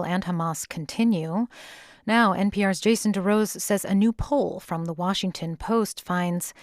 and Hamas continue. Now, NPR's Jason DeRose says a new poll from the Washington Post finds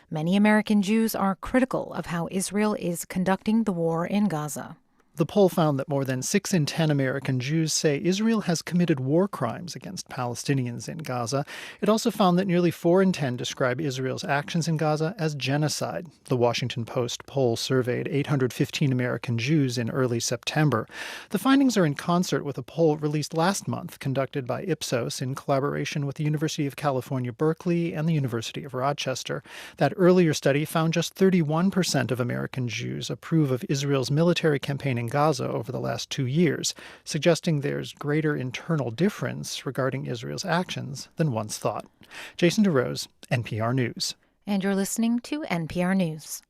many American Jews are critical of how Israel is conducting the war in Gaza. The poll found that more than 6 in 10 American Jews say Israel has committed war crimes against Palestinians in Gaza. It also found that nearly 4 in 10 describe Israel's actions in Gaza as genocide. The Washington Post poll surveyed 815 American Jews in early September. The findings are in concert with a poll released last month conducted by Ipsos in collaboration with the University of California, Berkeley and the University of Rochester. That earlier study found just 31% of American Jews approve of Israel's military campaign in Gaza over the last 2 years, suggesting there's greater internal difference regarding Israel's actions than once thought. Jason DeRose, NPR News. And you're listening to NPR News.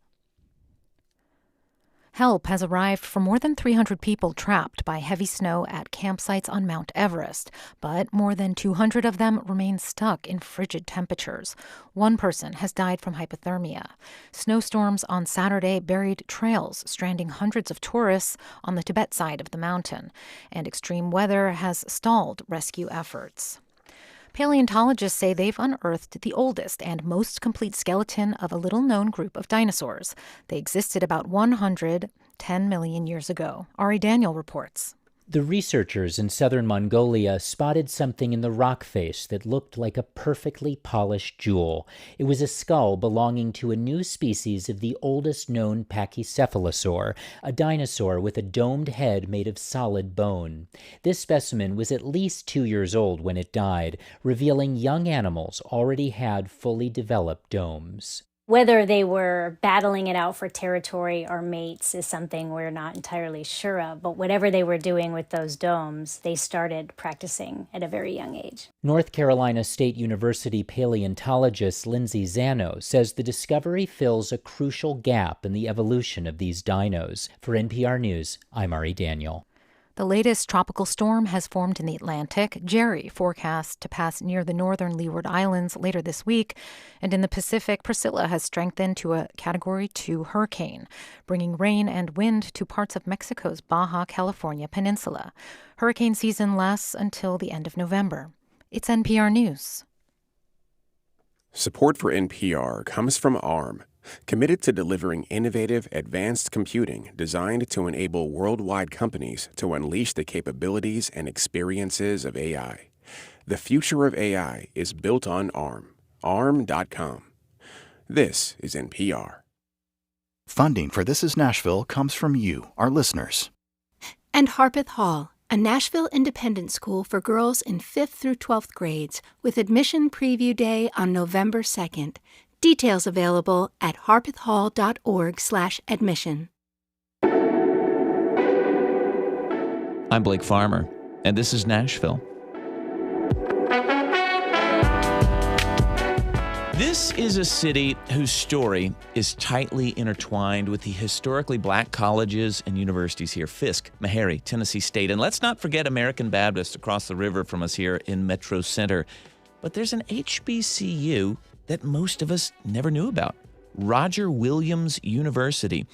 Help has arrived for more than 300 people trapped by heavy snow at campsites on Mount Everest, but more than 200 of them remain stuck in frigid temperatures. One person has died from hypothermia. Snowstorms on Saturday buried trails, stranding hundreds of tourists on the Tibet side of the mountain, and extreme weather has stalled rescue efforts. Paleontologists say they've unearthed the oldest and most complete skeleton of a little-known group of dinosaurs. They existed about 110 million years ago. Ari Daniel reports. The researchers in southern Mongolia spotted something in the rock face that looked like a perfectly polished jewel. It was a skull belonging to a new species of the oldest known pachycephalosaur, a dinosaur with a domed head made of solid bone. This specimen was at least 2 years old when it died, revealing young animals already had fully developed domes. Whether they were battling it out for territory or mates is something we're not entirely sure of, but whatever they were doing with those domes, they started practicing at a very young age. North Carolina State University paleontologist Lindsay Zano says the discovery fills a crucial gap in the evolution of these dinos. For NPR News, I'm Ari Daniel. The latest tropical storm has formed in the Atlantic. Jerry forecast to pass near the northern Leeward Islands later this week. And in the Pacific, Priscilla has strengthened to a Category 2 hurricane, bringing rain and wind to parts of Mexico's Baja California peninsula. Hurricane season lasts until the end of November. It's NPR News. Support for NPR comes from ARM, committed to delivering innovative, advanced computing designed to enable worldwide companies to unleash the capabilities and experiences of AI. The future of AI is built on ARM. ARM.com. This is NPR. Funding for This Is Nashville comes from you, our listeners. And Harpeth Hall, a Nashville independent school for girls in 5th through 12th grades, with admission preview day on November 2nd. Details available at harpethhall.org/admission. I'm Blake Farmer, and this is Nashville. This is a city whose story is tightly intertwined with the historically black colleges and universities here, Fisk, Meharry, Tennessee State. And let's not forget American Baptist across the river from us here in Metro Center. But there's an HBCU that most of us never knew about, Roger Williams University.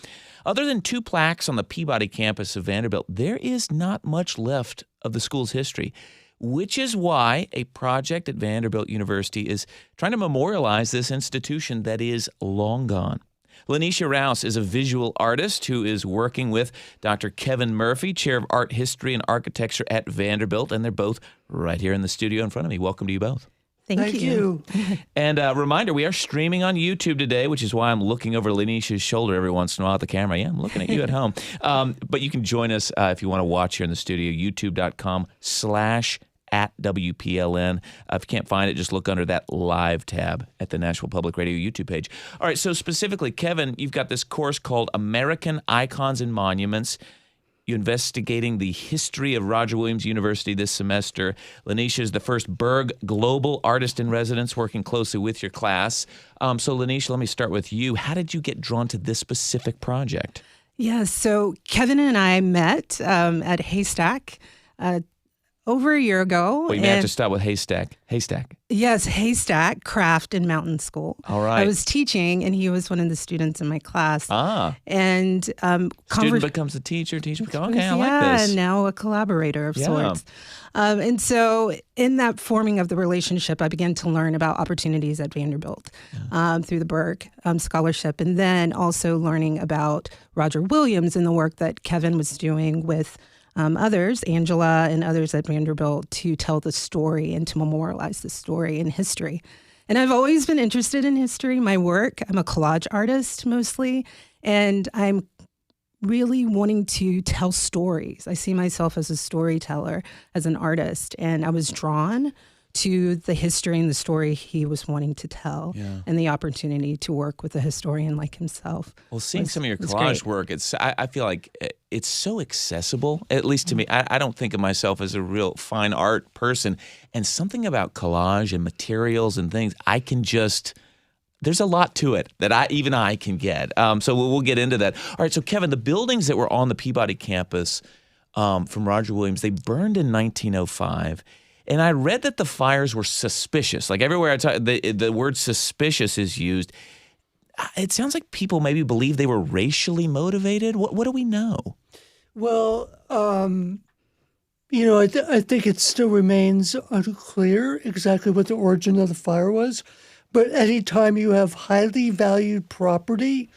Other than 2 plaques on the Peabody campus of Vanderbilt, there is not much left of the school's history, which is why a project at Vanderbilt University is trying to memorialize this institution that is long gone. Lanecia Rouse is a visual artist who is working with Dr. Kevin Murphy, Chair of Art History and Architecture at Vanderbilt, and they're both right here in the studio in front of me. Welcome to you both. Thank you. And a reminder, we are streaming on YouTube today, which is why I'm looking over Lanecia's shoulder every once in a while at the camera. Yeah, I'm looking at you at home. But you can join us if you want to watch here in the studio, youtube.com/@WPLN. If you can't find it, just look under that live tab at the Nashville Public Radio YouTube page. All right, so specifically, Kevin, you've got this course called American Icons and Monuments. You're investigating the history of Roger Williams University this semester. Lanecia is the first Berg Global Artist in Residence, working closely with your class. So Lanecia, let me start with you. How did you get drawn to this specific project? Yeah, so Kevin and I met at Haystack over a year ago. Well, you may have to start with haystack. Yes, haystack, craft in mountain school. All right. I was teaching, and he was one of the students in my class. And student becomes a teacher becomes, okay, I like this. Yeah, now a collaborator of sorts. And so in that forming of the relationship, I began to learn about opportunities at Vanderbilt through the Berg scholarship, and then also learning about Roger Williams and the work that Kevin was doing with others, Angela and others at Vanderbilt, to tell the story and to memorialize the story in history. And I've always been interested in history, my work. I'm a collage artist mostly, and I'm really wanting to tell stories. I see myself as a storyteller, as an artist, and I was drawn to the history and the story he was wanting to tell, and the opportunity to work with a historian like himself. Well, seeing some of your collage work, I feel like it's so accessible, at least to me. I don't think of myself as a real fine art person, and something about collage and materials and things, there's a lot to it that I can get. So we'll get into that. All right, so Kevin, the buildings that were on the Peabody campus from Roger Williams, they burned in 1905. And I read that the fires were suspicious. Like everywhere I talk, the word suspicious is used. It sounds like people maybe believe they were racially motivated. What do we know? Well, I think it still remains unclear exactly what the origin of the fire was. But anytime you have highly valued property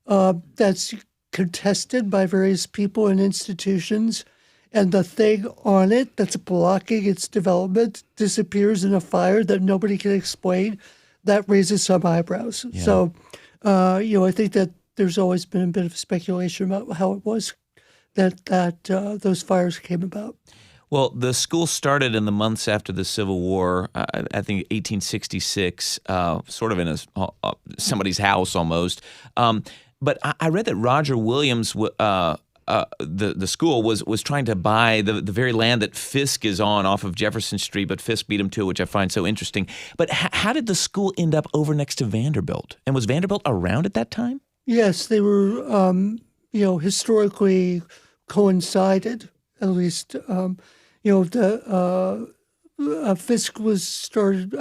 that's contested by various people and institutions, and the thing on it that's blocking its development disappears in a fire that nobody can explain, that raises some eyebrows. Yeah. So, I think that there's always been a bit of speculation about how it was that those fires came about. Well, the school started in the months after the Civil War, I think 1866, sort of in somebody's house almost. But I read that Roger Williams, the school was trying to buy the very land that Fisk is on off of Jefferson Street, but Fisk beat him to it, which I find so interesting. But how did the school end up over next to Vanderbilt? And was Vanderbilt around at that time? Yes, they were, historically coincided, at least. Fisk was started,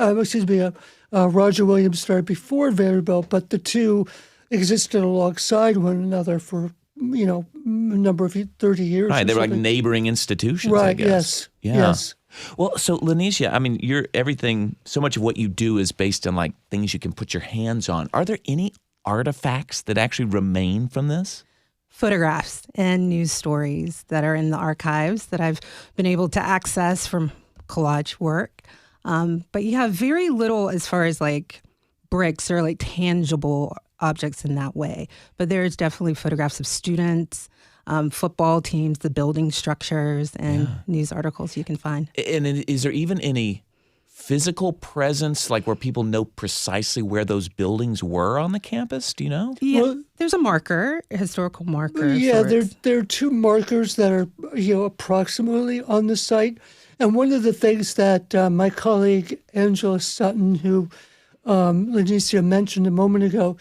Roger Williams started before Vanderbilt, but the two existed alongside one another for a number of 30 years. Right, they were like neighboring institutions, right, I guess. Yes. Well, so Lanecia, I mean, so much of what you do is based on like things you can put your hands on. Are there any artifacts that actually remain from this? Photographs and news stories that are in the archives that I've been able to access from collage work. But you have very little as far as like bricks or like tangible objects in that way. But there's definitely photographs of students, football teams, the building structures, and news articles you can find. And is there even any physical presence, like where people know precisely where those buildings were on the campus? Do you know? Yeah, well, there's a historical marker. Yeah, there are two markers that are approximately on the site. And one of the things that my colleague Angela Sutton, who Lanecia mentioned a moment ago,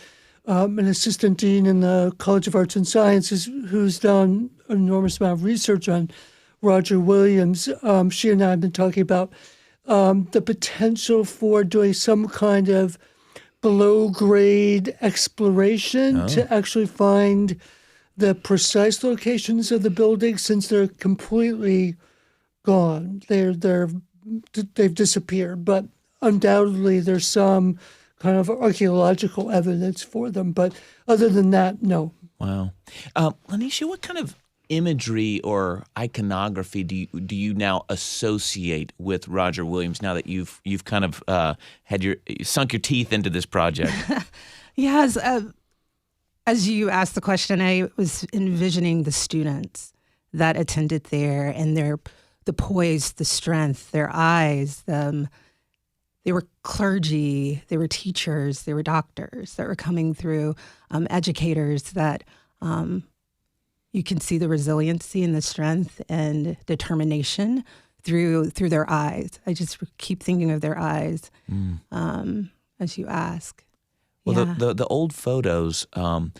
an assistant dean in the College of Arts and Sciences who's done an enormous amount of research on Roger Williams, she and I have been talking about the potential for doing some kind of below-grade exploration to actually find the precise locations of the buildings, since they're completely gone. They've disappeared, but undoubtedly there's some kind of archaeological evidence for them. But other than that, no. Wow. Lanecia, what kind of imagery or iconography do you now associate with Roger Williams now that you've kind of sunk your teeth into this project? Yes. As you asked the question, I was envisioning the students that attended there and the poise, the strength, their eyes. They were clergy, they were teachers, they were doctors that were coming through, educators that you can see the resiliency and the strength and determination through their eyes. I just keep thinking of their eyes as you ask. Well, the old photos are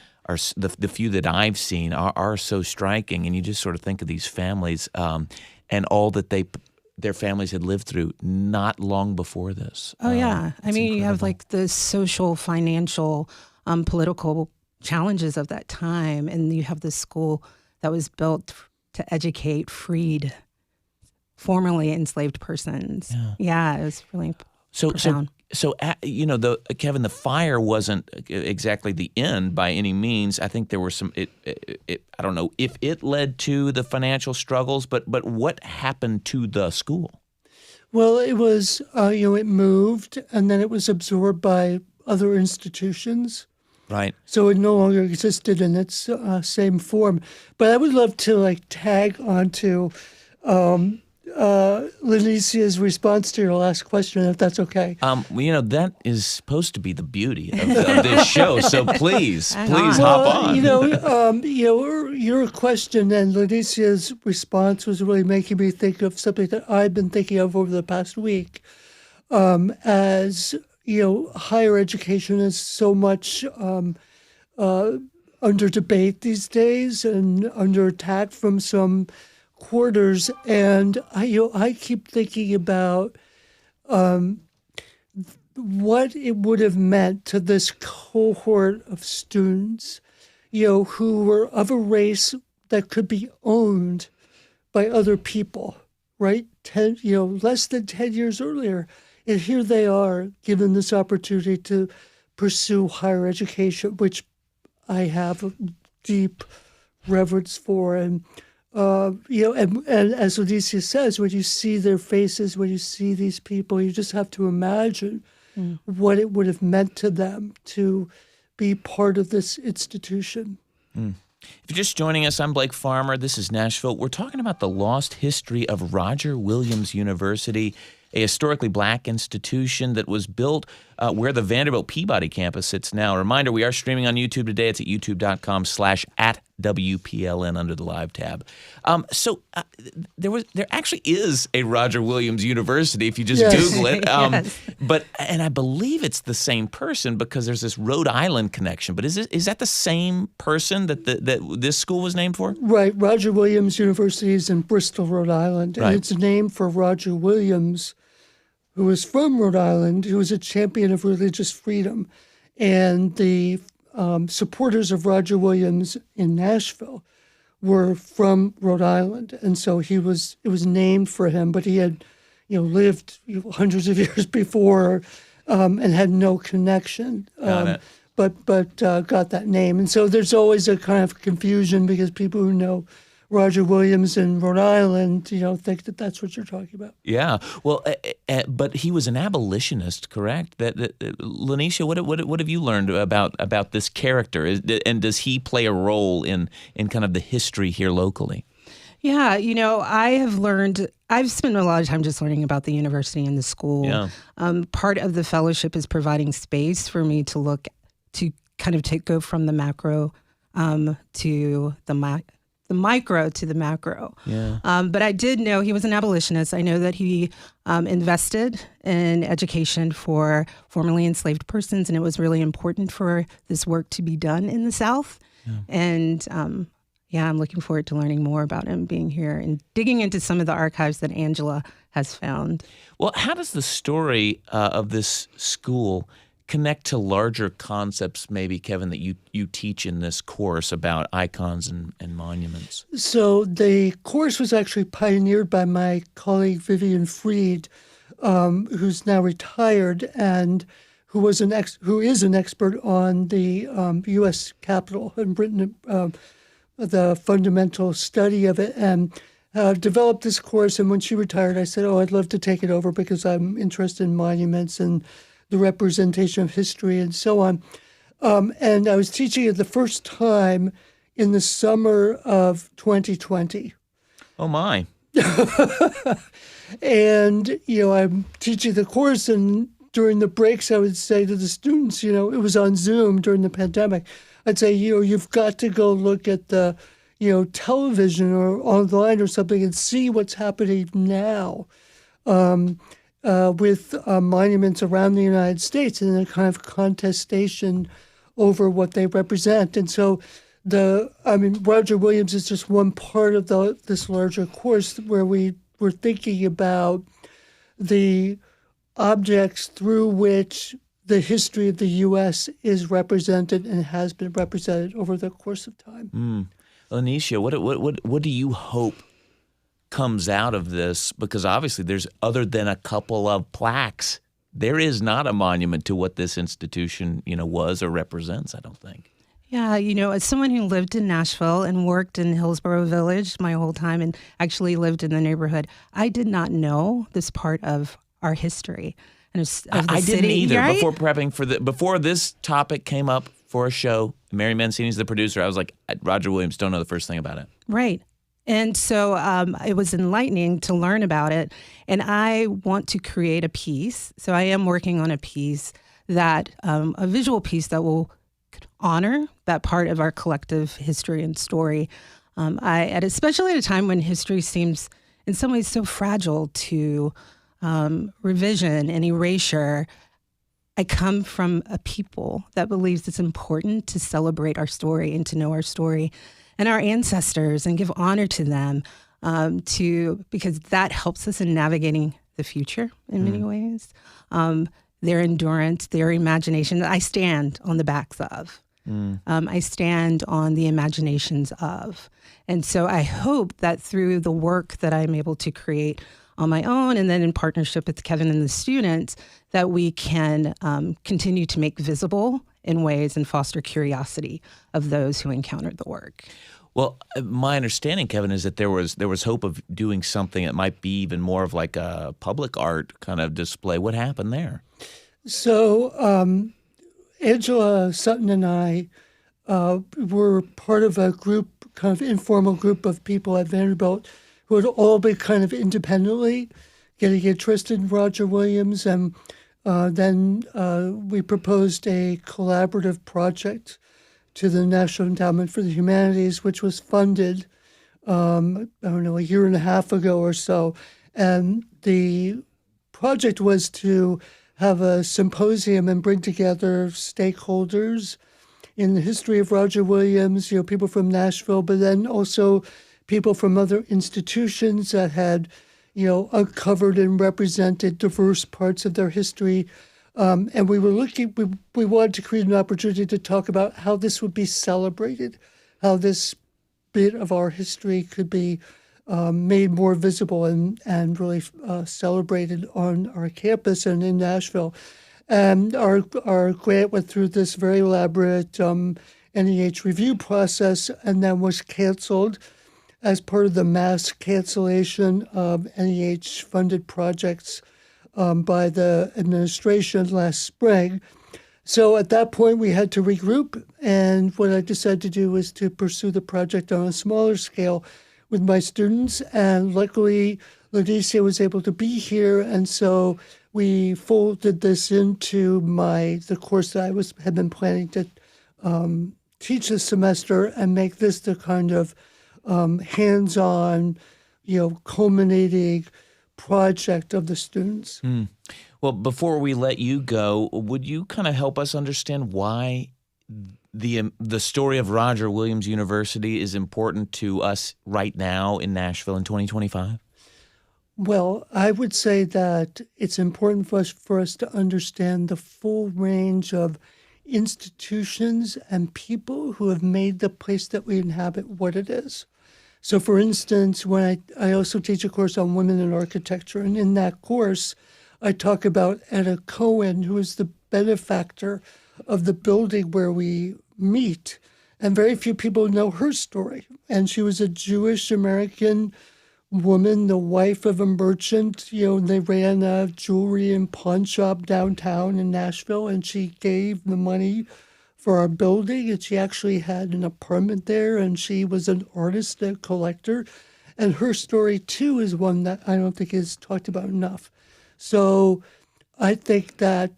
the few that I've seen are so striking, and you just sort of think of these families and all that they their families had lived through not long before this. Oh, yeah. I mean, incredible. you have like the social, financial, political challenges of that time. And you have this school that was built to educate freed, formerly enslaved persons. Yeah, it was really profound. So Kevin, the fire wasn't exactly the end by any means. I think there were some. I don't know if it led to the financial struggles, but what happened to the school? Well, it was it moved, and then it was absorbed by other institutions. Right. So it no longer existed in its same form. But I would love to tag onto Lanecia's response to your last question, if that's okay. That is supposed to be the beauty of this show. So please hop on. Your question and Lanecia's response was really making me think of something that I've been thinking of over the past week. As higher education is so much under debate these days and under attack from some quarters, and I keep thinking about what it would have meant to this cohort of students, who were of a race that could be owned by other people, right? Less than 10 years earlier, and here they are given this opportunity to pursue higher education, which I have a deep reverence for, and as Lanecia says, when you see their faces, when you see these people, you just have to imagine what it would have meant to them to be part of this institution. If you're just joining us, I'm Blake Farmer. This is Nashville. We're talking about the lost history of Roger Williams University, a historically black institution that was built where the Vanderbilt Peabody campus sits now. A reminder, we are streaming on YouTube today. It's at youtube.com/@WPLN under the live tab. There actually is a Roger Williams University if you just Google it. Yes. And I believe it's the same person because there's this Rhode Island connection. But is that the same person that this school was named for? Right. Roger Williams University is in Bristol, Rhode Island. Right. And it's named for Roger Williams, who was from Rhode Island, who was a champion of religious freedom. And the supporters of Roger Williams in Nashville were from Rhode Island. And so it was named for him, but he had lived hundreds of years before and had no connection. But got that name. And so there's always a kind of confusion because people who know Roger Williams in Rhode Island, think that that's what you're talking about. Yeah. Well, but he was an abolitionist, correct? Lanecia, what have you learned about this character? And does he play a role in kind of the history here locally? Yeah, I've spent a lot of time just learning about the university and the school. Yeah. Part of the fellowship is providing space for me to go from the macro to the micro to the macro. Yeah. But I did know he was an abolitionist. I know that he invested in education for formerly enslaved persons, and it was really important for this work to be done in the South. Yeah. And I'm looking forward to learning more about him being here and digging into some of the archives that Angela has found. Well, how does the story of this school connect to larger concepts, maybe, Kevin, that you teach in this course about icons and monuments? So the course was actually pioneered by my colleague Vivian Freed, who's now retired and who is an expert on the U.S. Capitol in Britain, the fundamental study of it, and developed this course. And when she retired, I said, I'd love to take it over because I'm interested in monuments and the representation of history and so on. And I was teaching it the first time in the summer of 2020. Oh, my. And, I'm teaching the course, and during the breaks, I would say to the students, it was on Zoom during the pandemic. I'd say, you've got to go look at the, television or online or something and see what's happening now. With monuments around the United States and a kind of contestation over what they represent. And so Roger Williams is just one part of this larger course where we we're thinking about the objects through which the history of the U.S. is represented and has been represented over the course of time. Lanecia, what do you hope comes out of this? Because obviously there's, other than a couple of plaques, there is not a monument to what this institution, was or represents, I don't think. Yeah, as someone who lived in Nashville and worked in Hillsborough Village my whole time and actually lived in the neighborhood, I did not know this part of our history. And of the I city, didn't either. right? Before prepping before this topic came up for a show, Mary Mancini's the producer, I was like, Roger Williams, don't know the first thing about it. Right. And so it was enlightening to learn about it. And I want to create a piece. So I am working on a piece that, a visual piece that will honor that part of our collective history and story. Especially at a time when history seems in some ways so fragile to revision and erasure. I come from a people that believes it's important to celebrate our story and to know our story and our ancestors and give honor to them, because that helps us in navigating the future in many ways. Their endurance, their imagination, I stand on the backs of. I stand on the imaginations of. And so I hope that through the work that I'm able to create on my own and then in partnership with Kevin and the students, that we can continue to make visible in ways and foster curiosity of those who encountered the work. Well, my understanding, Kevin, is that there was hope of doing something that might be even more of like a public art kind of display. What happened there? So Angela Sutton and I were part of a group, kind of informal group of people at Vanderbilt who had all been kind of independently getting interested in Roger Williams. And then we proposed a collaborative project to the National Endowment for the Humanities, which was funded, a year and a half ago or so. And the project was to have a symposium and bring together stakeholders in the history of Roger Williams, people from Nashville, but then also people from other institutions that had, uncovered and represented diverse parts of their history. And we wanted to create an opportunity to talk about how this would be celebrated, how this bit of our history could be made more visible and really celebrated on our campus and in Nashville. And our grant went through this very elaborate NEH review process and then was canceled as part of the mass cancellation of NEH-funded projects by the administration last spring. So at that point, we had to regroup, and what I decided to do was to pursue the project on a smaller scale with my students, and luckily, Lanecia was able to be here, and so we folded this into the course that I had been planning to teach this semester and make this the kind of hands-on, culminating project of the students. Well, before we let you go, would you kind of help us understand why the story of Roger Williams University is important to us right now in Nashville in 2025? Well, I would say that it's important for us to understand the full range of institutions and people who have made the place that we inhabit what it is. So, for instance, when I also teach a course on women in architecture, and in that course, I talk about Etta Cohen, who is the benefactor of the building where we meet, and very few people know her story. And she was a Jewish American woman, the wife of a merchant. They ran a jewelry and pawn shop downtown in Nashville, and she gave the money for our building, and she actually had an apartment there, and she was an artist, a collector. And her story, too, is one that I don't think is talked about enough. So I think that,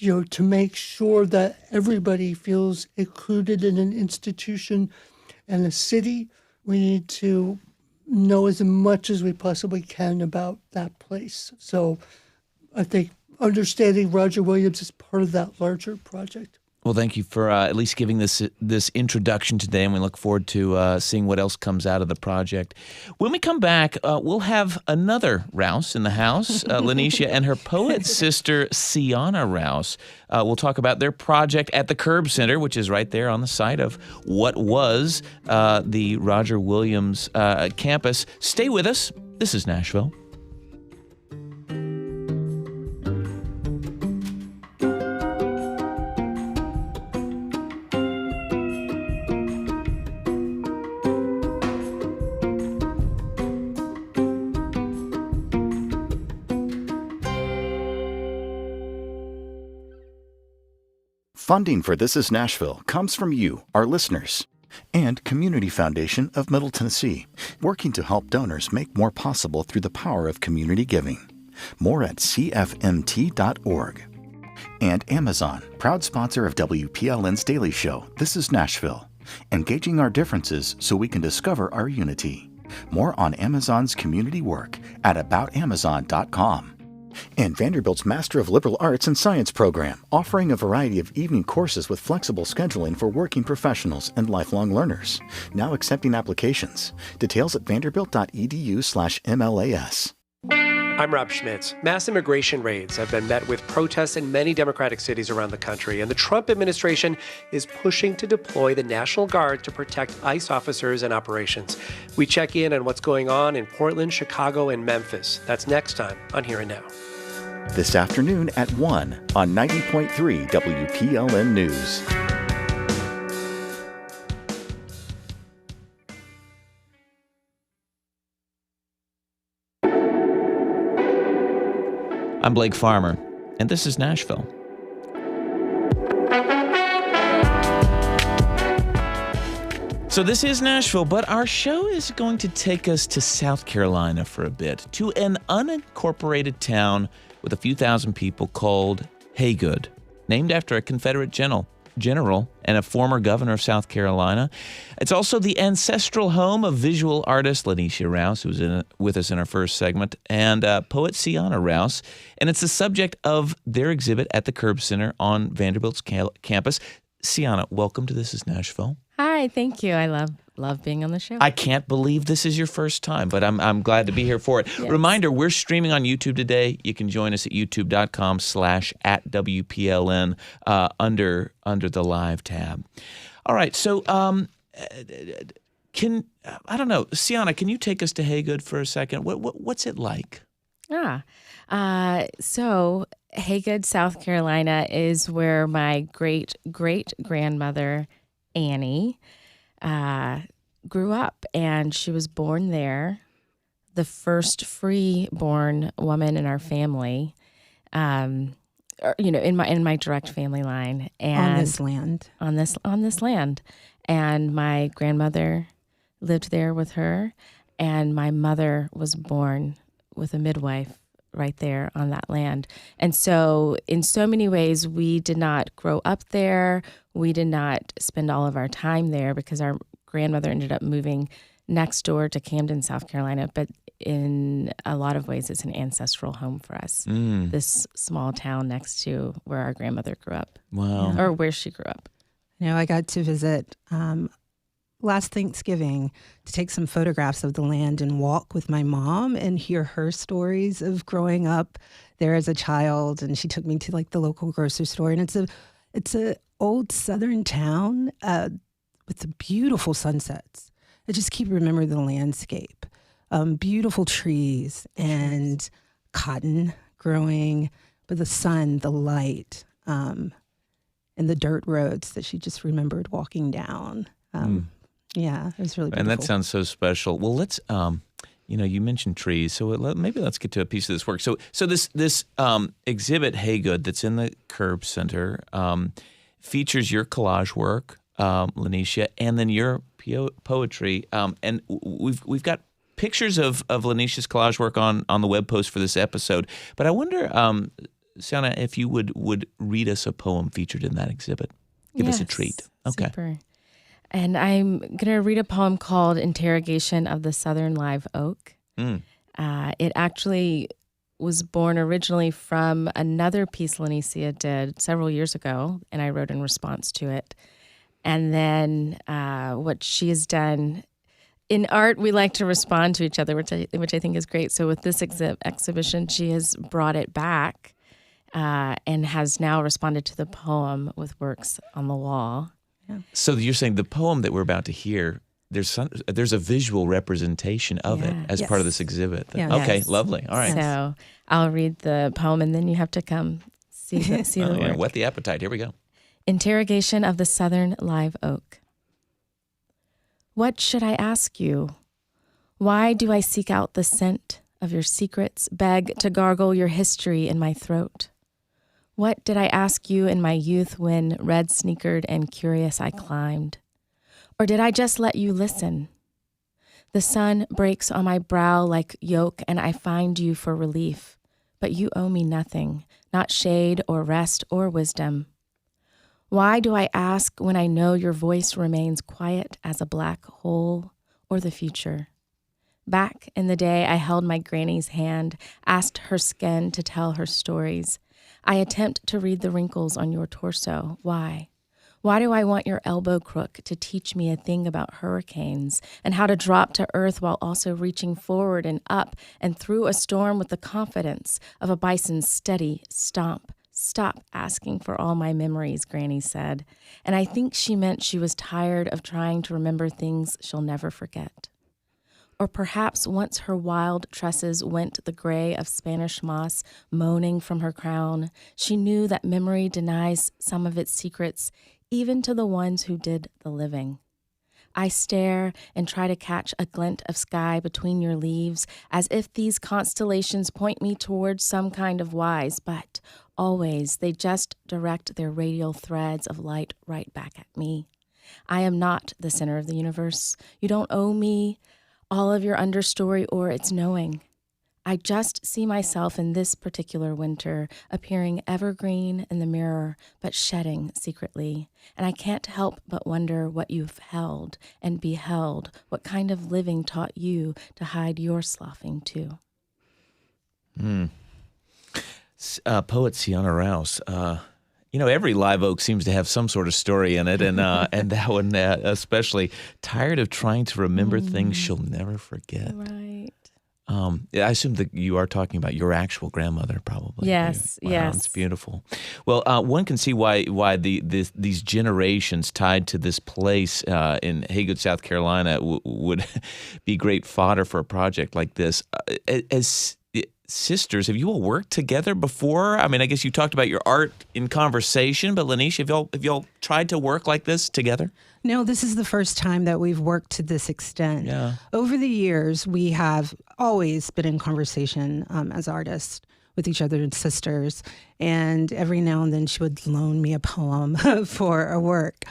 to make sure that everybody feels included in an institution and a city, we need to know as much as we possibly can about that place. So I think understanding Roger Williams is part of that larger project. Well, thank you for at least giving this introduction today, and we look forward to seeing what else comes out of the project. When we come back, we'll have another Rouse in the house, Lanecia and her poet sister, Ciona Rouse. We'll talk about their project at the Curb Center, which is right there on the site of what was the Roger Williams campus. Stay with us. This is Nashville. Funding for This is Nashville comes from you, our listeners, and Community Foundation of Middle Tennessee, working to help donors make more possible through the power of community giving. More at cfmt.org. And Amazon, proud sponsor of WPLN's Daily Show, This is Nashville, engaging our differences so we can discover our unity. More on Amazon's community work at aboutamazon.com. And Vanderbilt's Master of Liberal Arts and Science program, offering a variety of evening courses with flexible scheduling for working professionals and lifelong learners. Now accepting applications. Details at vanderbilt.edu/MLAS. I'm Rob Schmitz. Mass immigration raids have been met with protests in many Democratic cities around the country, and the Trump administration is pushing to deploy the National Guard to protect ICE officers and operations. We check in on what's going on in Portland, Chicago, and Memphis. That's next time on Here and Now. This afternoon at 1 on 90.3 WPLN News. I'm Blake Farmer, and this is Nashville. So this is Nashville, but our show is going to take us to South Carolina for a bit, to an unincorporated town with a few thousand people called Haygood, named after a Confederate general and a former governor of South Carolina. It's also the ancestral home of visual artist Lanecia Rouse, who was with us in our first segment, and poet Ciona Rouse. And it's the subject of their exhibit at the Curb Center on Vanderbilt's campus. Ciona, welcome to This is Nashville. Hi, thank you. I love being on the show. I can't believe this is your first time, but I'm glad to be here for it. Yes. Reminder, we're streaming on YouTube today. You can join us at youtube.com/@WPLN under the live tab. All right, so I don't know, Ciona, can you take us to Haygood for a second? What's it like? So Haygood, South Carolina is where my great-great-grandmother Annie grew up, and she was born there, the first free-born woman in our family, in my direct family line, and on this land. And my grandmother lived there with her, and my mother was born with a midwife right there on that land. And so in so many ways, we did not grow up there. We did not spend all of our time there because our grandmother ended up moving next door to Camden, South Carolina. But in a lot of ways, it's an ancestral home for us, this small town next to where our grandmother grew up. Wow. Or where she grew up. I got to visit last Thanksgiving to take some photographs of the land and walk with my mom and hear her stories of growing up there as a child. And she took me to the local grocery store, and it's a old southern town with the beautiful sunsets. I just keep remembering the landscape, beautiful trees and cotton growing, but the sun, the light, and the dirt roads that she just remembered walking down. Yeah, it was really beautiful. And that sounds so special. Well, let's, you mentioned trees, so maybe let's get to a piece of this work. So this exhibit, Haygood, that's in the Curb Center, features your collage work, Lanecia, and then your poetry. And we've got pictures of Lanecia's collage work on the web post for this episode. But I wonder, Ciona, if you would read us a poem featured in that exhibit. Give us a treat. Okay. Super. And I'm going to read a poem called Interrogation of the Southern Live Oak. It actually was born originally from another piece Lanecia did several years ago, and I wrote in response to it. And then what she has done in art, we like to respond to each other, which I think is great. So with this exhibition, she has brought it back and has now responded to the poem with works on the wall. Yeah. So you're saying the poem that we're about to hear, there's a visual representation of it as part of this exhibit. Okay, lovely. All right. So I'll read the poem, and then you have to come see the work. Whet the appetite. Here we go. Interrogation of the Southern Live Oak. What should I ask you? Why do I seek out the scent of your secrets, beg to gargle your history in my throat? What did I ask you in my youth when, red-sneakered and curious, I climbed? Or did I just let you listen? The sun breaks on my brow like yoke, and I find you for relief. But you owe me nothing, not shade or rest or wisdom. Why do I ask when I know your voice remains quiet as a black hole or the future? Back in the day, I held my granny's hand, asked her skin to tell her stories. I attempt to read the wrinkles on your torso. Why? Why do I want your elbow crook to teach me a thing about hurricanes and how to drop to earth while also reaching forward and up and through a storm with the confidence of a bison's steady stomp? Stop asking for all my memories, Granny said. And I think she meant she was tired of trying to remember things she'll never forget. Or perhaps once her wild tresses went the gray of Spanish moss moaning from her crown, she knew that memory denies some of its secrets, even to the ones who did the living. I stare and try to catch a glint of sky between your leaves, as if these constellations point me towards some kind of wise, but always they just direct their radial threads of light right back at me. I am not the center of the universe. You don't owe me all of your understory or its knowing. I just see myself in this particular winter, appearing evergreen in the mirror, but shedding secretly. And I can't help but wonder what you've held and beheld, what kind of living taught you to hide your sloughing too. Poet Ciona Rouse. Every live oak seems to have some sort of story in it, and that one especially. Tired of trying to remember things she'll never forget. Right. I assume that you are talking about your actual grandmother, probably. Yes, wow, yes. It's beautiful. Well, one can see why these generations tied to this place in Haygood, South Carolina, would be great fodder for a project like this. As sisters, have you all worked together before? I mean, I guess you talked about your art in conversation, but Lanecia, have y'all tried to work like this together? No, this is the first time that we've worked to this extent. Yeah. Over the years, we have always been in conversation as artists with each other and sisters. And every now and then she would loan me a poem for a work.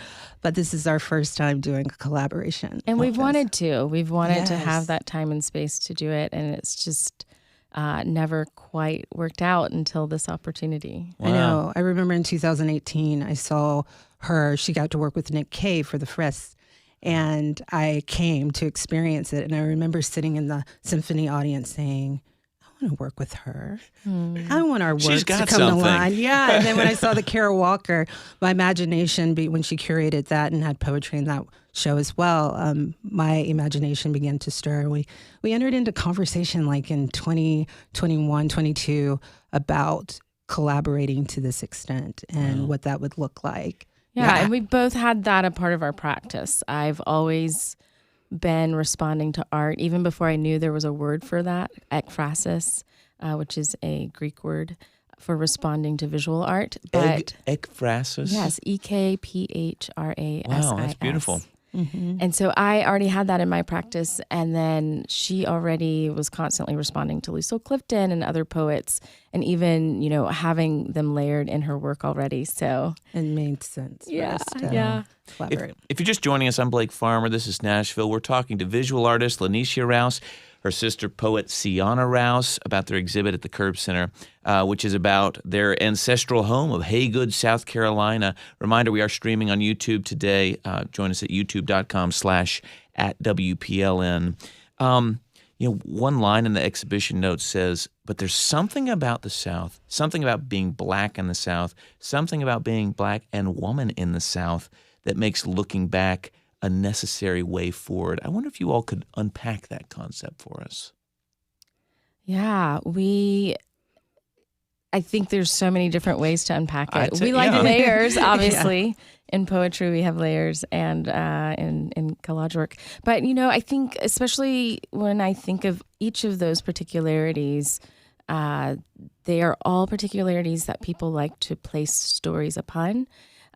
But this is our first time doing a collaboration. And we've wanted to. We've wanted Yes. to have that time and space to do it. And it's just never quite worked out until this opportunity. Wow. I know. I remember in 2018, I saw her. She got to work with Nick Cave for the Frisk. And I came to experience it. And I remember sitting in the symphony audience saying, I want to work with her. I want our work She's to got come something. to line. Yeah. And then when I saw the Kara Walker, my imagination, when she curated that and had poetry in that show as well, my imagination began to stir. We entered into conversation like in 2021, 22 about collaborating to this extent and what that would look like. Yeah, and we both had that a part of our practice. I've always been responding to art, even before I knew there was a word for that, ekphrasis, which is a Greek word for responding to visual art. But Ekphrasis? Yes, EKPHRASIS. Wow, that's beautiful. Mm-hmm. And so I already had that in my practice, and then she already was constantly responding to Lucille Clifton and other poets, and even, having them layered in her work already. So it made sense. Yeah, for us yeah. to collaborate. If you're just joining us, I'm Blake Farmer. This is Nashville. We're talking to visual artist Lanecia Rouse, her sister poet Ciona Rouse, about their exhibit at the Curb Center, which is about their ancestral home of Haygood, South Carolina. Reminder, we are streaming on YouTube today. Join us at youtube.com/@WPLN. One line in the exhibition notes says, But there's something about the South, something about being Black in the South, something about being Black and woman in the South that makes looking back a necessary way forward. I wonder if you all could unpack that concept for us. Yeah, I think there's so many different ways to unpack it. We like yeah. layers, obviously. Yeah. In poetry, we have layers, and in collage work. But, I think especially when I think of each of those particularities, they are all particularities that people like to place stories upon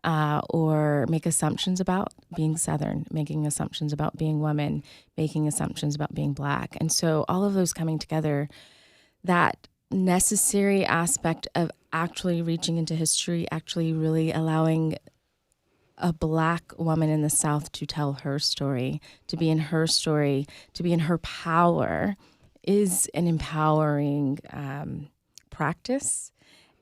or make assumptions about being Southern, making assumptions about being woman, making assumptions about being Black. And so all of those coming together, that necessary aspect of actually reaching into history, actually really allowing a Black woman in the South to tell her story, to be in her story, to be in her power, is an empowering practice,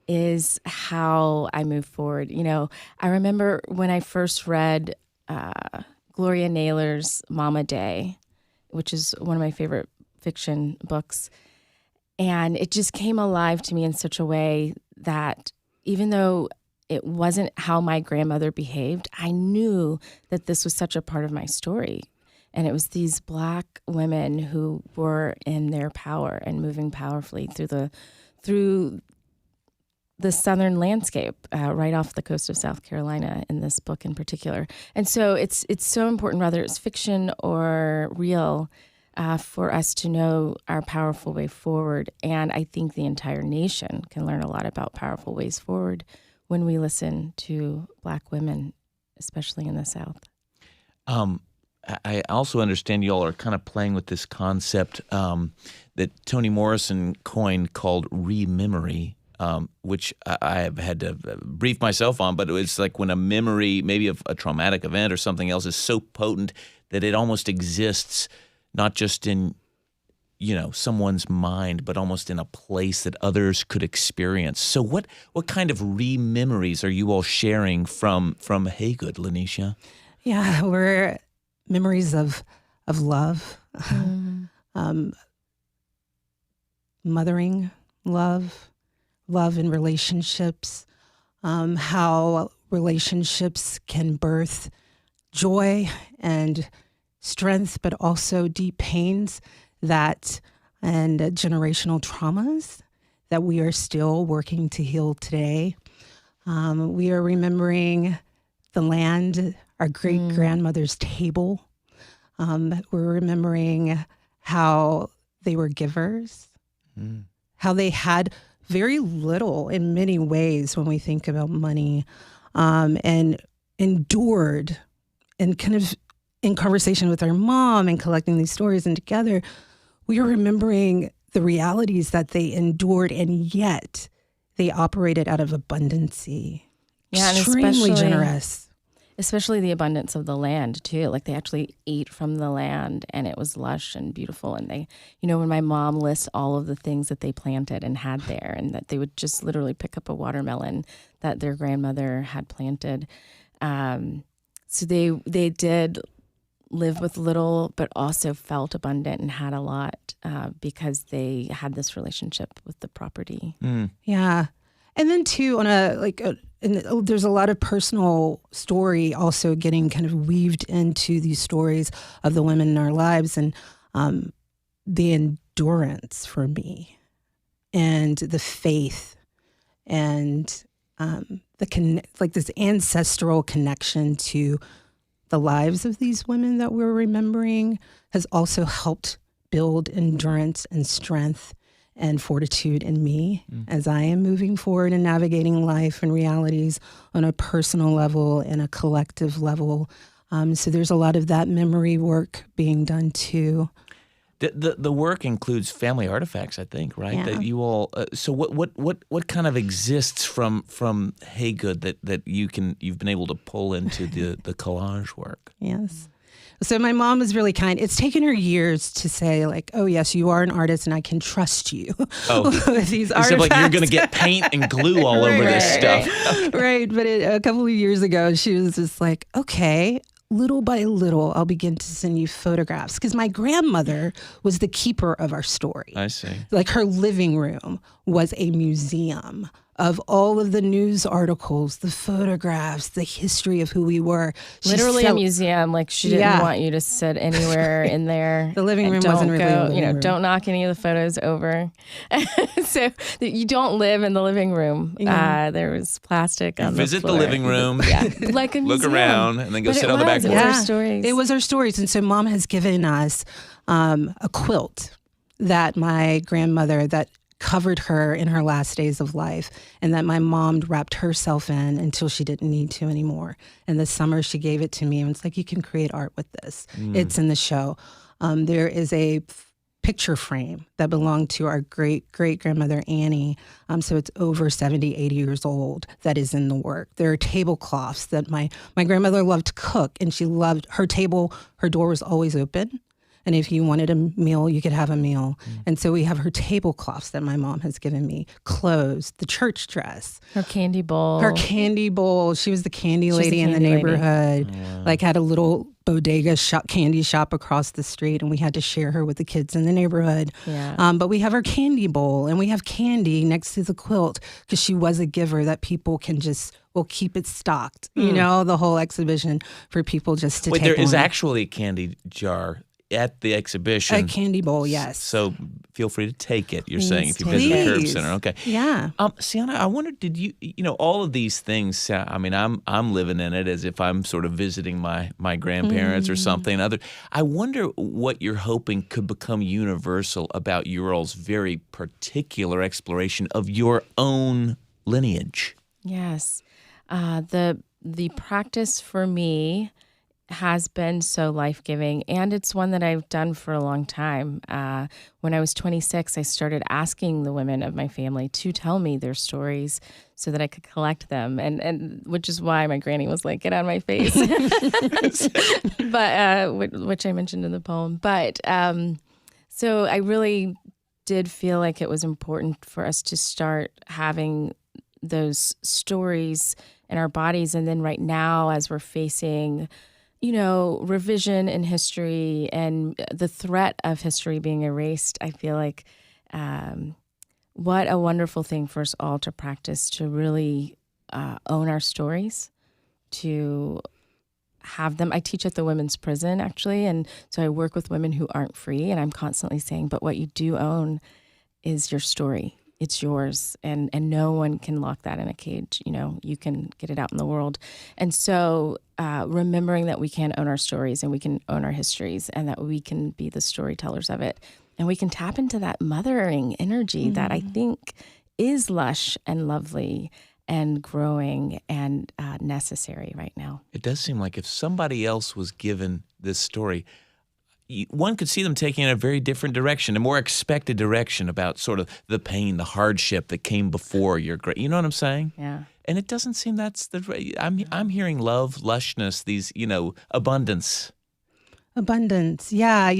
is how I move forward. I remember when I first read Gloria Naylor's Mama Day, which is one of my favorite fiction books, and it just came alive to me in such a way that even though it wasn't how my grandmother behaved, I knew that this was such a part of my story. And it was these Black women who were in their power and moving powerfully through the Southern landscape, right off the coast of South Carolina in this book in particular. And so it's so important, whether it's fiction or real, for us to know our powerful way forward. And I think the entire nation can learn a lot about powerful ways forward when we listen to Black women, especially in the South. I also understand you all are kind of playing with this concept that Toni Morrison coined called re-memory, which I have had to brief myself on, but it's like when a memory, maybe of a traumatic event or something else, is so potent that it almost exists not just in someone's mind, but almost in a place that others could experience. So what kind of re-memories are you all sharing from Haygood, Lanecia? Yeah, we're memories of love, mothering, love in relationships, how relationships can birth joy and strength, but also deep pains and generational traumas that we are still working to heal today. We are remembering the land, our great-grandmother's table. We're remembering how they were givers, how they had very little in many ways when we think about money, and endured, and kind of in conversation with our mom and collecting these stories, and together we are remembering the realities that they endured, and yet they operated out of abundancy. Yeah, extremely generous. Especially the abundance of the land too. Like they actually ate from the land, and it was lush and beautiful. And they, when my mom lists all of the things that they planted and had there, and that they would just literally pick up a watermelon that their grandmother had planted. So they did live with little, but also felt abundant and had a lot because they had this relationship with the property. Yeah. And then too, there's a lot of personal story also getting kind of weaved into these stories of the women in our lives, and the endurance for me, and the faith, and this ancestral connection to the lives of these women that we're remembering has also helped build endurance and strength and fortitude in me as I am moving forward and navigating life and realities on a personal level and a collective level. So there's a lot of that memory work being done too. The work includes family artifacts, I think, right? Yeah. That you all. So what kind of exists from Haygood that you've been able to pull into the collage work? Yes. So my mom is really kind. It's taken her years to say, like, oh, yes, you are an artist and I can trust you with these artifacts. Except like you're going to get paint and glue all over this stuff. Right. But a couple of years ago, she was just like, okay, little by little, I'll begin to send you photographs, because my grandmother was the keeper of our story. I see. Like, her living room was a museum of all of the news articles, the photographs, the history of who we were. Literally a museum. Like, she didn't want you to sit anywhere in there. The living room wasn't really a living room. Don't knock any of the photos over. So you don't live in the living room. There was plastic on the floor. Visit the living room. Like a museum. Look around, and then go sit on the back porch. It was our stories. It was our stories. And so Mom has given us a quilt that my grandmother, that covered her in her last days of life, and that my mom wrapped herself in until she didn't need to anymore. And this summer she gave it to me, and it's like, you can create art with this. It's in the show. There is a picture frame that belonged to our great-great-grandmother Annie. So it's over 70, 80 years old, that is in the work. There are tablecloths that my grandmother loved to cook, and she loved her table. Her door was always open. And if you wanted a meal, you could have a meal. And so we have her tablecloths that my mom has given me, clothes, the church dress. Her candy bowl. She was the candy lady in the neighborhood. Like, had a little bodega candy shop across the street, and we had to share her with the kids in the neighborhood. But we have her candy bowl, and we have candy next to the quilt, because she was a giver that people can we'll keep it stocked. You know, the whole exhibition for people just to take there is one. actually a candy jar at the exhibition. A candy bowl, yes. So feel free to take it, you're Please saying, if you take visit it. the Curb Center. Okay. Yeah. Ciona, I wonder, did you all of these things, I mean, I'm living in it as if I'm sort of visiting my grandparents or something. I wonder what you're hoping could become universal about your all's very particular exploration of your own lineage. Yes. The practice for me has been so life-giving, and it's one that I've done for a long time. When I was 26, I started asking the women of my family to tell me their stories so that I could collect them, and which is why my granny was like, "Get out of my face," but which I mentioned in the poem. But so I really did feel like it was important for us to start having those stories in our bodies, and then right now, as we're facing revision in history and the threat of history being erased, I feel like what a wonderful thing for us all to practice, to really own our stories, to have them. I teach at the women's prison, actually, and so I work with women who aren't free, and I'm constantly saying, but what you do own is your story. It's yours, and no one can lock that in a cage. You can get it out in the world. And so remembering that we can own our stories, and we can own our histories, and that we can be the storytellers of it. And we can tap into that mothering energy that I think is lush and lovely and growing and necessary right now. It does seem like if somebody else was given this story, one could see them taking in a very different direction, a more expected direction about sort of the pain, the hardship that came before your great. You know what I'm saying? Yeah. And it doesn't seem that's the. I'm hearing love, lushness, these abundance. Abundance, yeah.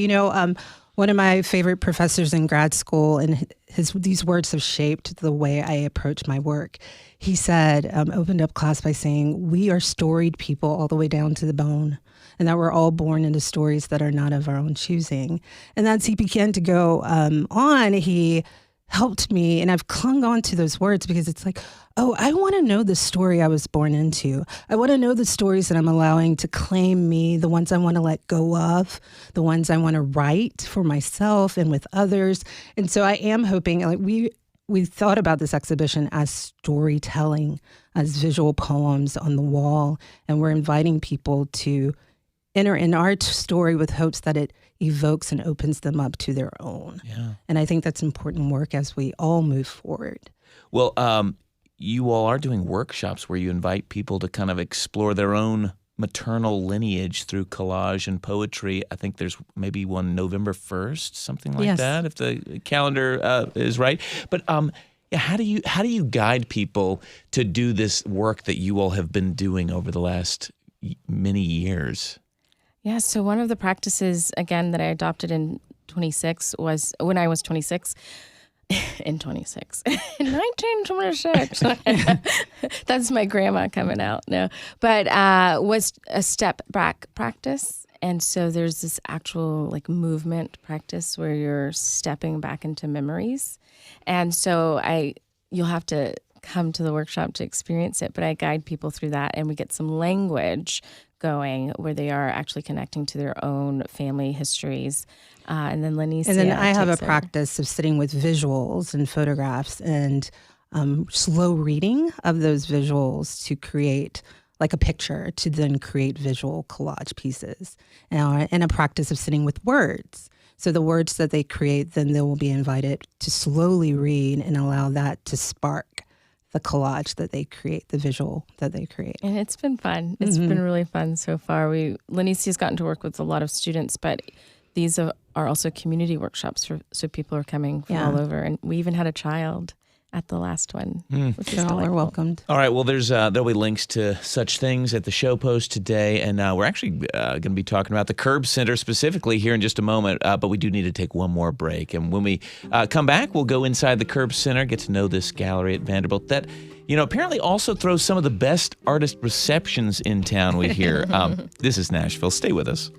One of my favorite professors in grad school, and these words have shaped the way I approach my work. He said, opened up class by saying, "We are storied people all the way down to the bone." And that we're all born into stories that are not of our own choosing. And as he began to go on, he helped me, and I've clung on to those words because it's like, oh, I want to know the story I was born into. I want to know the stories that I'm allowing to claim me, the ones I want to let go of, the ones I want to write for myself and with others. And so I am hoping, like we thought about this exhibition as storytelling, as visual poems on the wall, and we're inviting people to enter in our story with hopes that it evokes and opens them up to their own. Yeah. And I think that's important work as we all move forward. Well, you all are doing workshops where you invite people to kind of explore their own maternal lineage through collage and poetry. I think there's maybe one November 1st, something like that, if the calendar is right. But how do you guide people to do this work that you all have been doing over the last many years? Yeah, so one of the practices, again, that I adopted in 26 was when I was 26, in 26. In 1926. That's my grandma coming out. No. But was a step back practice. And so there's this actual like movement practice where you're stepping back into memories. And so you'll have to come to the workshop to experience it, but I guide people through that, and we get some language going where they are actually connecting to their own family histories. And then Lanecia. And then I have a practice of sitting with visuals and photographs and slow reading of those visuals to create like a picture, to then create visual collage pieces. And a practice of sitting with words. So the words that they create, then they will be invited to slowly read and allow that to spark the collage that they create, the visual that they create. And it's been fun. It's been really fun so far. Lanecia's gotten to work with a lot of students, but these are also community workshops, so people are coming from all over. And we even had a child at the last one, which is all are welcomed. All right, well, there'll be links to such things at the show post today, and we're actually going to be talking about the Curb Center specifically here in just a moment, but we do need to take one more break. And when we come back, we'll go inside the Curb Center, get to know this gallery at Vanderbilt that, apparently also throws some of the best artist receptions in town, we hear. This is Nashville. Stay with us.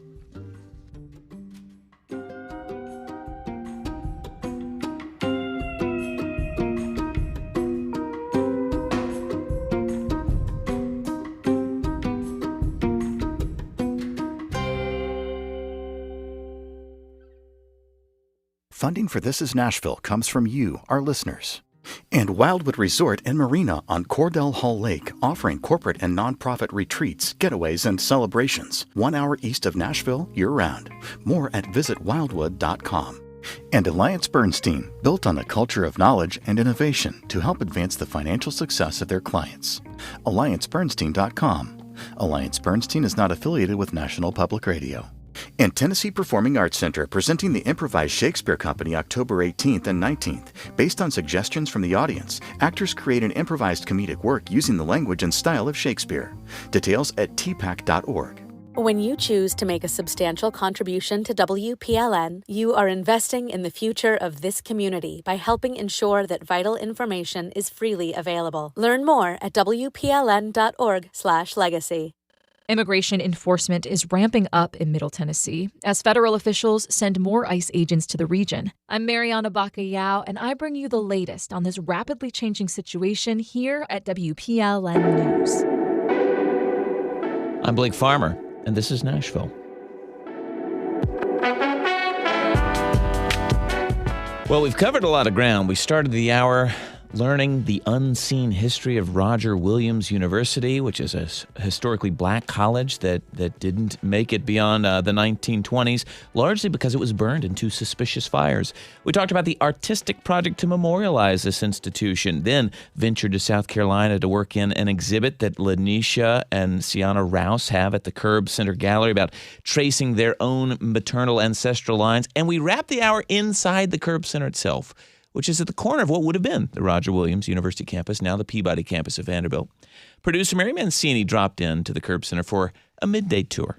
Funding for This Is Nashville comes from you, our listeners. And Wildwood Resort and Marina on Cordell Hall Lake, offering corporate and nonprofit retreats, getaways, and celebrations. 1 hour east of Nashville, year-round. More at visitwildwood.com. And Alliance Bernstein, built on a culture of knowledge and innovation to help advance the financial success of their clients. AllianceBernstein.com. Alliance Bernstein is not affiliated with National Public Radio. And Tennessee Performing Arts Center presenting the Improvised Shakespeare Company October 18th and 19th. Based on suggestions from the audience, actors create an improvised comedic work using the language and style of Shakespeare. Details at tpac.org. When you choose to make a substantial contribution to WPLN, you are investing in the future of this community by helping ensure that vital information is freely available. Learn more at WPLN.org/legacy. Immigration enforcement is ramping up in Middle Tennessee as federal officials send more ICE agents to the region. I'm Mariana Bacallao, and I bring you the latest on this rapidly changing situation here at WPLN News. I'm Blake Farmer, and this is Nashville. Well, we've covered a lot of ground. We started the hour learning the unseen history of Roger Williams University, which is a historically black college that didn't make it beyond the 1920s, largely because it was burned in 2 suspicious fires. We talked about the artistic project to memorialize this institution, then ventured to South Carolina to work in an exhibit that Lanecia and Ciona Rouse have at the Curb Center Gallery about tracing their own maternal ancestral lines. And we wrapped the hour inside the Curb Center itself, which is at the corner of what would have been the Roger Williams University campus, now the Peabody campus of Vanderbilt. Producer Mary Mancini dropped in to the Curb Center for a midday tour.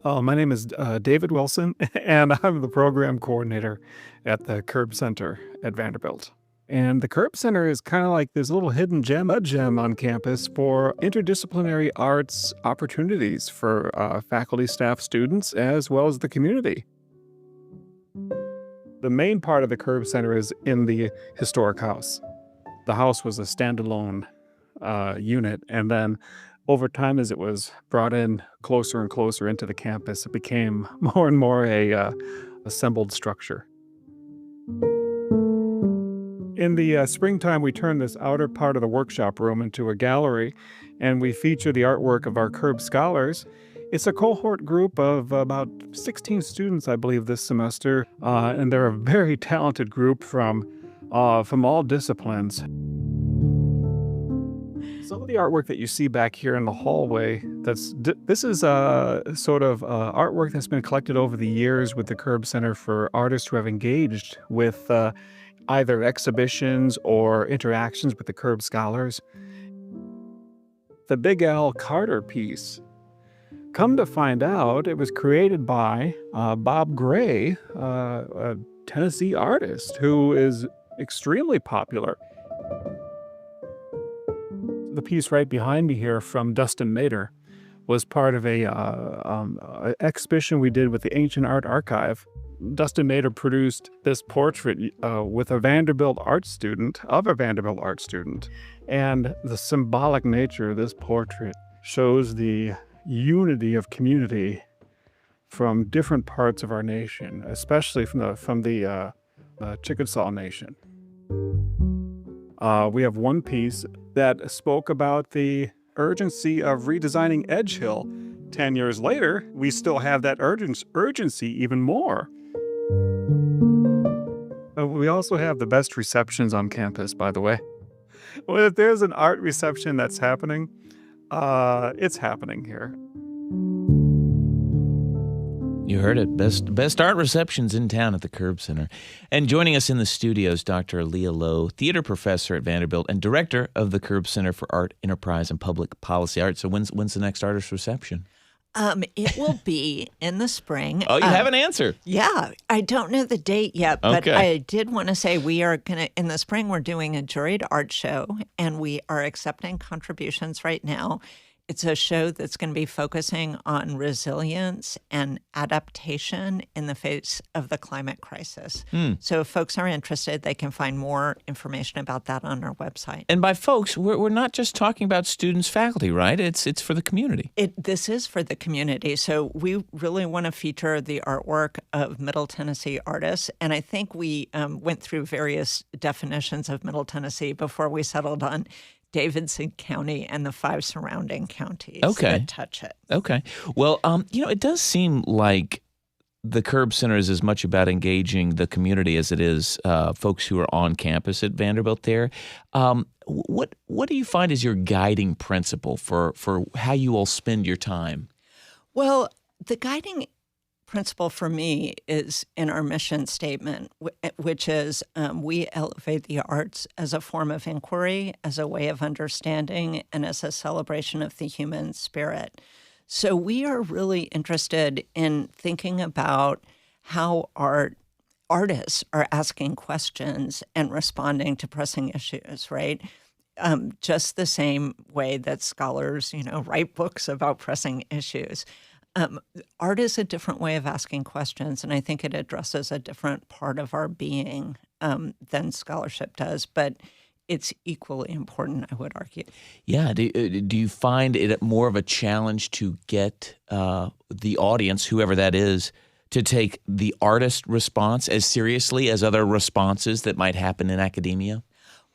My name is David Wilson, and I'm the program coordinator at the Curb Center at Vanderbilt. And the Curb Center is kind of like this little hidden gem on campus for interdisciplinary arts opportunities for faculty, staff, students, as well as the community. The main part of the Curb Center is in the historic house. The house was a standalone unit, and then over time, as it was brought in closer and closer into the campus, it became more and more a assembled structure. In the springtime, we turned this outer part of the workshop room into a gallery, and we feature the artwork of our Curb Scholars. It's a cohort group of about 16 students, I believe, this semester, and they're a very talented group from all disciplines. Some of the artwork that you see back here in the hallway, this is sort of artwork that's been collected over the years with the Curb Center for artists who have engaged with either exhibitions or interactions with the Curb Scholars. The Big Al Carter piece Come to find out, it was created by Bob Gray, a Tennessee artist who is extremely popular. The piece right behind me here from Dustin Mader was part of a exhibition we did with the Ancient Art Archive. Dustin Mader produced this portrait with a Vanderbilt art student, and the symbolic nature of this portrait shows the unity of community from different parts of our nation, especially from the Chickasaw Nation. We have one piece that spoke about the urgency of redesigning Edge Hill. 10 years later, we still have that urgency even more. We also have the best receptions on campus, by the way. Well, if there's an art reception that's happening, it's happening here. You heard it. Best art receptions in town at the Curb Center. And joining us in the studio is Dr. Leah Lowe, theater professor at Vanderbilt and director of the Curb Center for Art, Enterprise, and Public Policy Art. So when's the next artist reception? It will be in the spring. Oh, you have an answer? Yeah. I don't know the date yet, but I did want to say we are going to, in the spring, we're doing a juried art show, and we are accepting contributions right now. It's a show that's going to be focusing on resilience and adaptation in the face of the climate crisis. So if folks are interested, they can find more information about that on our website. And by folks, we're not just talking about students, faculty, right? It's for the community. This is for the community. So we really want to feature the artwork of Middle Tennessee artists. And I think we went through various definitions of Middle Tennessee before we settled on Davidson County and the 5 surrounding counties that touch it. Okay. Well, it does seem like the Curb Center is as much about engaging the community as it is folks who are on campus at Vanderbilt there. What do you find is your guiding principle for how you all spend your time? Well, the guiding principle for me is in our mission statement, which is we elevate the arts as a form of inquiry, as a way of understanding, and as a celebration of the human spirit. So we are really interested in thinking about how artists are asking questions and responding to pressing issues, right? Just the same way that scholars, write books about pressing issues. Art is a different way of asking questions, and I think it addresses a different part of our being than scholarship does, but it's equally important, I would argue. Yeah. Do you find it more of a challenge to get the audience, whoever that is, to take the artist response as seriously as other responses that might happen in academia?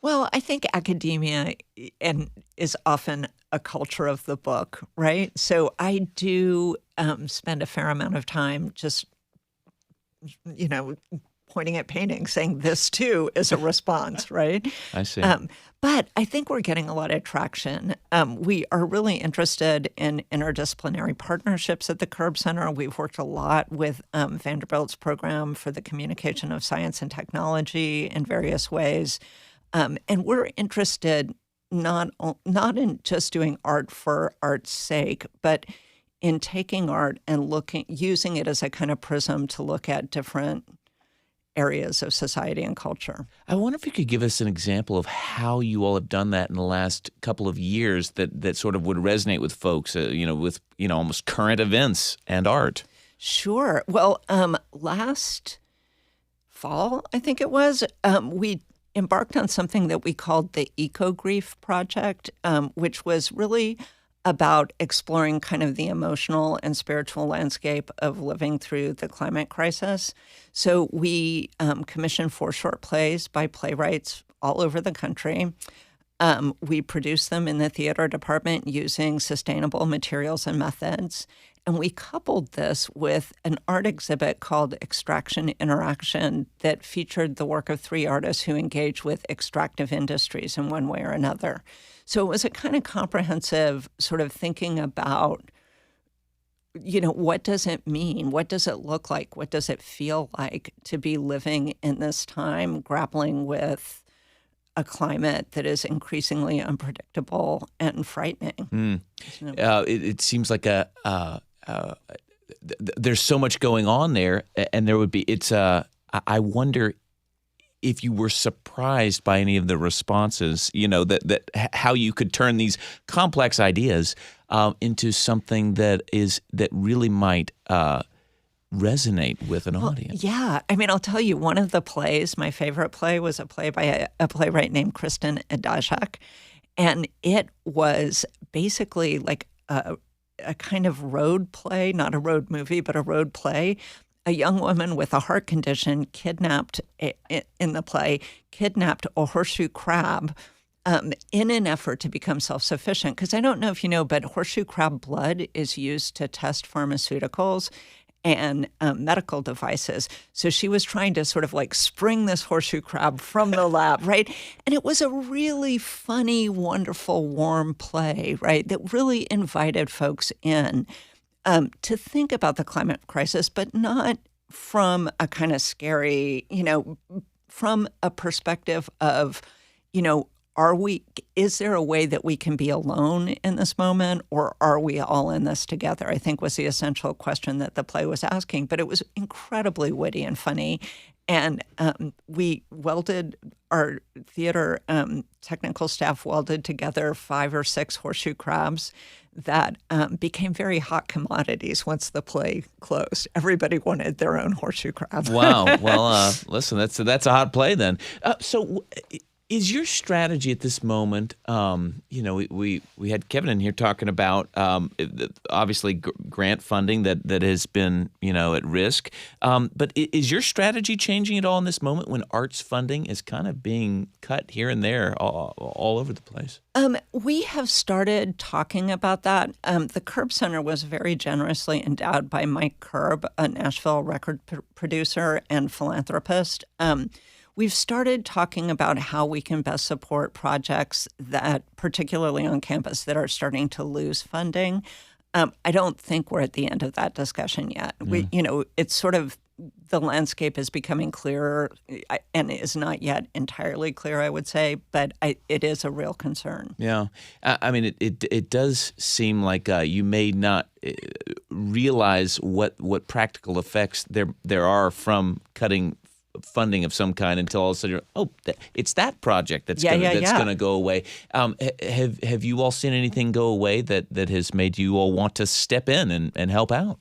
Well, I think academia is often a culture of the book, right? So I do spend a fair amount of time just, pointing at paintings, saying this too is a response, right? I see. But I think we're getting a lot of traction. We are really interested in interdisciplinary partnerships at the Curb Center. We've worked a lot with Vanderbilt's program for the communication of science and technology in various ways. And we're interested not in just doing art for art's sake, but in taking art and using it as a kind of prism to look at different areas of society and culture. I wonder if you could give us an example of how you all have done that in the last couple of years that sort of would resonate with folks, with almost current events and art. Sure. Well, last fall, I think it was, we embarked on something that we called the Eco-Grief Project, which was really about exploring kind of the emotional and spiritual landscape of living through the climate crisis. So we commissioned 4 short plays by playwrights all over the country. We produced them in the theater department using sustainable materials and methods. And we coupled this with an art exhibit called Extraction Interaction that featured the work of 3 artists who engage with extractive industries in one way or another. So it was a kind of comprehensive sort of thinking about, what does it mean? What does it look like? What does it feel like to be living in this time, grappling with a climate that is increasingly unpredictable and frightening? It seems like there's so much going on there, and there would be. I wonder if you were surprised by any of the responses. That how you could turn these complex ideas into something that really might resonate with an audience. Yeah. I mean, I'll tell you, one of the plays, my favorite play, was a play by a playwright named Kristen Adajak. And it was basically like a kind of road play, not a road movie, but a road play. A young woman with a heart condition kidnapped in the play, kidnapped a horseshoe crab in an effort to become self-sufficient. Because I don't know if you know, but horseshoe crab blood is used to test pharmaceuticals and medical devices. So she was trying to sort of like spring this horseshoe crab from the lab, right? And it was a really funny, wonderful, warm play, right, that really invited folks in to think about the climate crisis, but not from a kind of scary, from a perspective of, is there a way that we can be alone in this moment, or are we all in this together? I think was the essential question that the play was asking, but it was incredibly witty and funny. And we welded, our theater technical staff welded together 5 or 6 horseshoe crabs that became very hot commodities once the play closed. Everybody wanted their own horseshoe crab. Wow. Well, listen, that's a hot play then. So is your strategy at this moment, we had Kevin in here talking about obviously grant funding that has been, at risk. But is your strategy changing at all in this moment when arts funding is kind of being cut here and there all over the place? We have started talking about that. The Curb Center was very generously endowed by Mike Curb, a Nashville record producer and philanthropist. We've started talking about how we can best support projects that, particularly on campus, that are starting to lose funding. I don't think we're at the end of that discussion yet. It's sort of, the landscape is becoming clearer and is not yet entirely clear, I would say, but it is a real concern. Yeah. I mean, it does seem like you may not realize what practical effects there are from cutting funding of some kind until all of a sudden, it's that project that's going to go away. Have you all seen anything go away that has made you all want to step in and help out?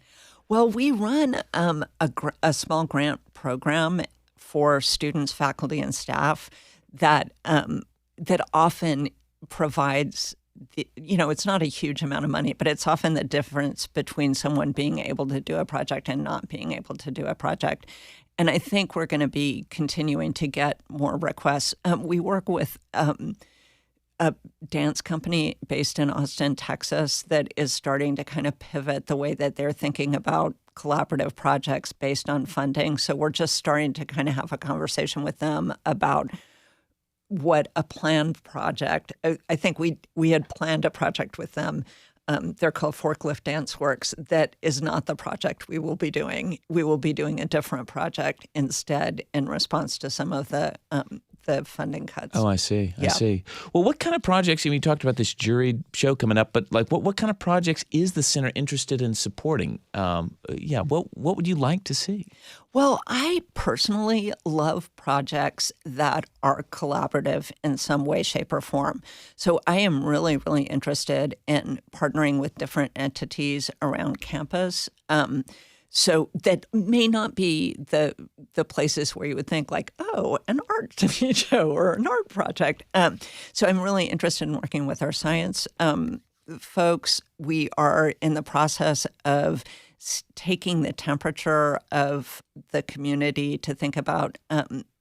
Well, we run a small grant program for students, faculty, and staff that often provides it's not a huge amount of money, but it's often the difference between someone being able to do a project and not being able to do a project. And I think we're going to be continuing to get more requests. We work with a dance company based in Austin, Texas, that is starting to kind of pivot the way that they're thinking about collaborative projects based on funding. So we're just starting to kind of have a conversation with them about what a planned project. I think we had planned a project with them. They're called Forklift Dance Works. That is not the project we will be doing. We will be doing a different project instead in response to some of the funding cuts. Oh, I see. I see. Well, what kind of projects, you talked about this jury show coming up, but like what kind of projects is the center interested in supporting? What would you like to see? Well, I personally love projects that are collaborative in some way, shape, or form. So I am really, really interested in partnering with different entities around campus. So that may not be the places where you would think like, an art TV show or an art project. So I'm really interested in working with our science folks. We are in the process of taking the temperature of the community to think about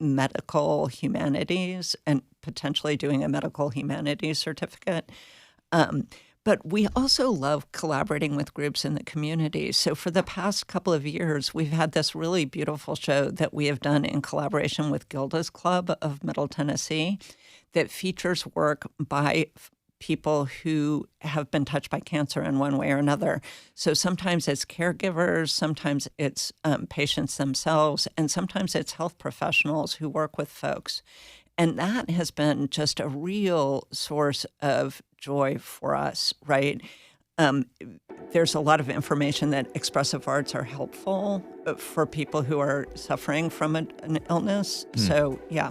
medical humanities and potentially doing a medical humanities certificate. But we also love collaborating with groups in the community. So for the past couple of years, we've had this really beautiful show that we have done in collaboration with Gilda's Club of Middle Tennessee that features work by people who have been touched by cancer in one way or another. So sometimes it's caregivers, sometimes it's patients themselves, and sometimes it's health professionals who work with folks. And that has been just a real source of joy for us, right? there's a lot of information that expressive arts are helpful for people who are suffering from an illness. So, yeah.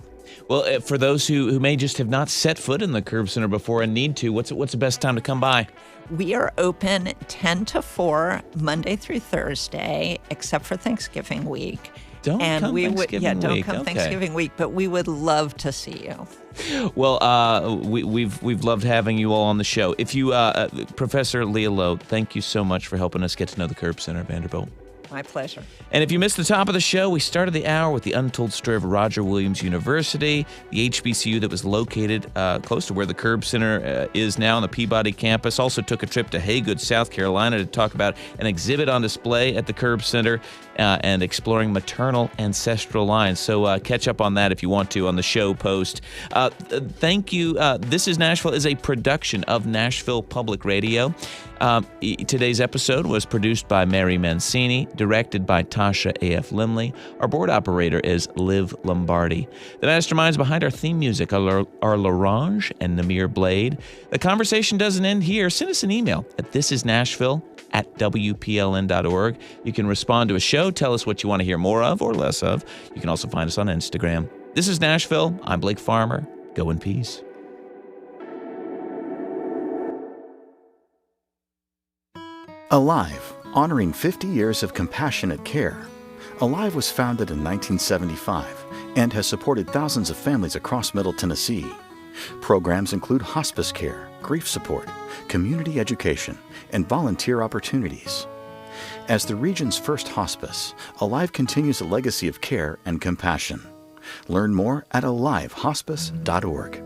Well, for those who may just have not set foot in the Curb Center before and need to, what's the best time to come by? We are open 10 to 4, Monday through Thursday, except for Thanksgiving week. Don't come Thanksgiving week, but we would love to see you. Well, we've loved having you all on the show. If you, Professor Leah Lowe, thank you so much for helping us get to know the Curb Center at Vanderbilt. My pleasure. And if you missed the top of the show, we started the hour with the untold story of Roger Williams University, the HBCU that was located close to where the Curb Center is now on the Peabody campus. Also took a trip to Haygood, South Carolina to talk about an exhibit on display at the Curb Center and exploring maternal ancestral lines. So catch up on that if you want to on the show post. Thank you. This is Nashville is a production of Nashville Public Radio. Today's episode was produced by Mary Mancini, directed by Tasha A.F. Limley. Our board operator is Liv Lombardi. The masterminds behind our theme music are Larange and Namir Blade. The conversation doesn't end here. Send us an email at thisisnashville@wpln.org. You can respond to a show, tell us what you want to hear more of or less of. You can also find us on Instagram. This is Nashville. I'm Blake Farmer. Go in peace. Alive, honoring 50 years of compassionate care. Alive was founded in 1975 and has supported thousands of families across Middle Tennessee. Programs include hospice care, grief support, community education, and volunteer opportunities. As the region's first hospice, Alive continues a legacy of care and compassion. Learn more at alivehospice.org.